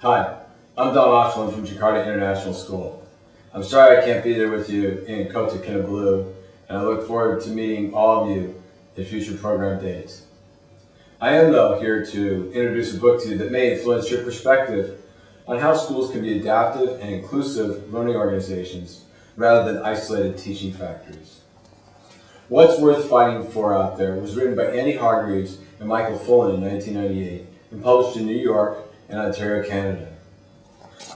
Hi, I'm Don Oshland from Jakarta International School. I'm sorry I can't be there with you in Kota, Kinabalu, and I look forward to meeting all of you at future program dates. I am, though, here to introduce a book to you that may influence your perspective on how schools can be adaptive and inclusive learning organizations rather than isolated teaching factories. What's Worth Fighting For Out There was written by Andy Hargreaves and Michael Fullen in 1998 and published in New York and Ontario, Canada.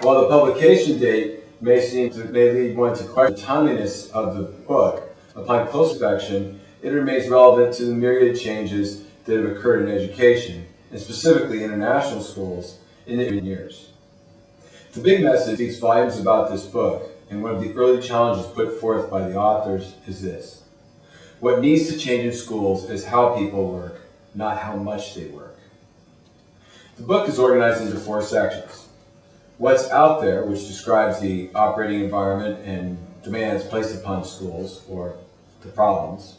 While the publication date may lead one to question the timeliness of the book, upon close inspection, it remains relevant to the myriad changes that have occurred in education, and specifically international schools, in the years. The big message speaks volumes about this book, and one of the early challenges put forth by the authors is this: what needs to change in schools is how people work, not how much they work. The book is organized into 4 sections. What's Out There, which describes the operating environment and demands placed upon schools, or the problems.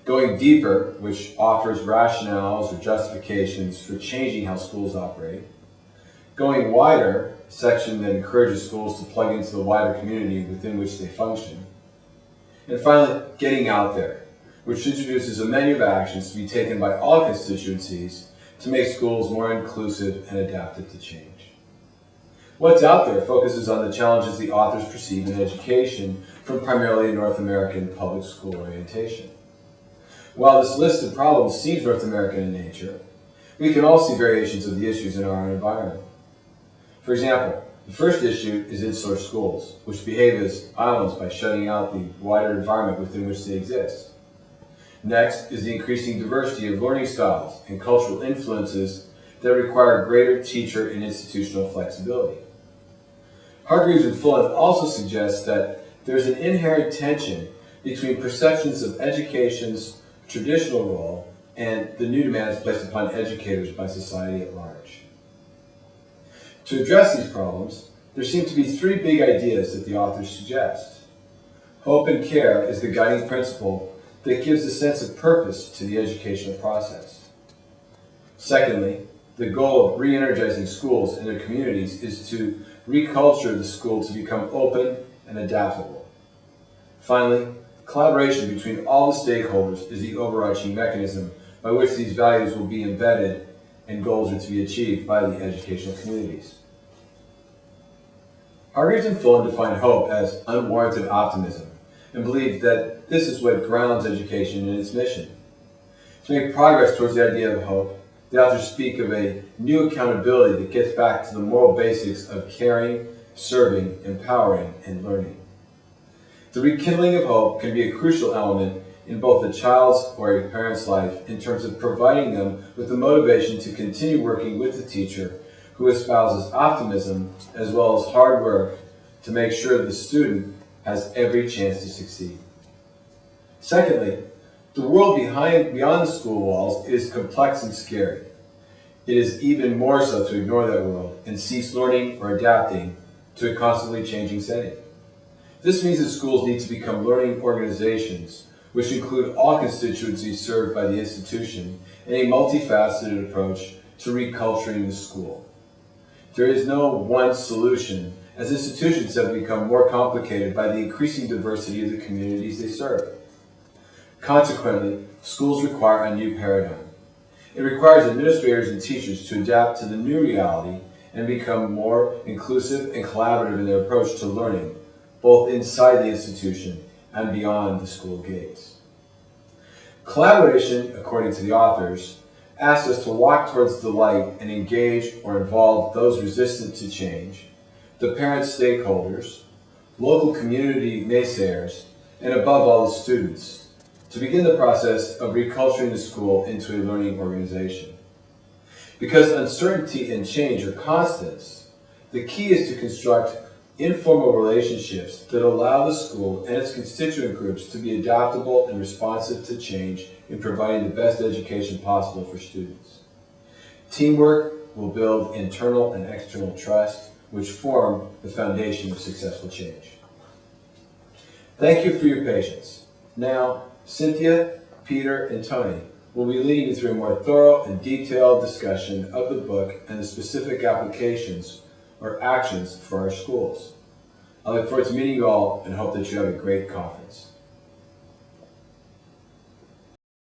Going Deeper, which offers rationales or justifications for changing how schools operate. Going Wider, a section that encourages schools to plug into the wider community within which they function. And finally, Getting Out There, which introduces a menu of actions to be taken by all constituencies to make schools more inclusive and adaptive to change. What's Out There focuses on the challenges the authors perceive in education from primarily a North American public school orientation. While this list of problems seems North American in nature, we can all see variations of the issues in our own environment. For example, the first issue is insular schools, which behave as islands by shutting out the wider environment within which they exist. Next is the increasing diversity of learning styles and cultural influences that require greater teacher and institutional flexibility. Hargreaves and Fullen also suggest that there's an inherent tension between perceptions of education's traditional role and the new demands placed upon educators by society at large. To address these problems, there seem to be 3 big ideas that the authors suggest. Hope and care is the guiding principle that gives a sense of purpose to the educational process. Secondly, the goal of re-energizing schools and their communities is to reculture the school to become open and adaptable. Finally, collaboration between all the stakeholders is the overarching mechanism by which these values will be embedded and goals are to be achieved by the educational communities. Hargreaves and Fullen define hope as unwarranted optimism and believe that this is what grounds education in its mission. To make progress towards the idea of hope, the authors speak of a new accountability that gets back to the moral basics of caring, serving, empowering, and learning. The rekindling of hope can be a crucial element in both a child's or a parent's life in terms of providing them with the motivation to continue working with the teacher who espouses optimism as well as hard work to make sure the student has every chance to succeed. Secondly, the world beyond the school walls is complex and scary. It is even more so to ignore that world and cease learning or adapting to a constantly changing setting. This means that schools need to become learning organizations, which include all constituencies served by the institution and a multifaceted approach to reculturing the school. There is no one solution, as institutions have become more complicated by the increasing diversity of the communities they serve. Consequently, schools require a new paradigm. It requires administrators and teachers to adapt to the new reality and become more inclusive and collaborative in their approach to learning, both inside the institution and beyond the school gates. Collaboration, according to the authors, asks us to walk towards the light and engage or involve those resistant to change, the parent stakeholders, local community naysayers, and above all the students, to begin the process of reculturing the school into a learning organization. Because uncertainty and change are constants, the key is to construct informal relationships that allow the school and its constituent groups to be adaptable and responsive to change in providing the best education possible for students. Teamwork will build internal and external trust, which form the foundation of successful change. Thank you for your patience. Now, Cynthia, Peter, and Tony will be leading you through a more thorough and detailed discussion of the book and the specific applications or actions for our schools. I look forward to meeting you all and hope that you have a great conference.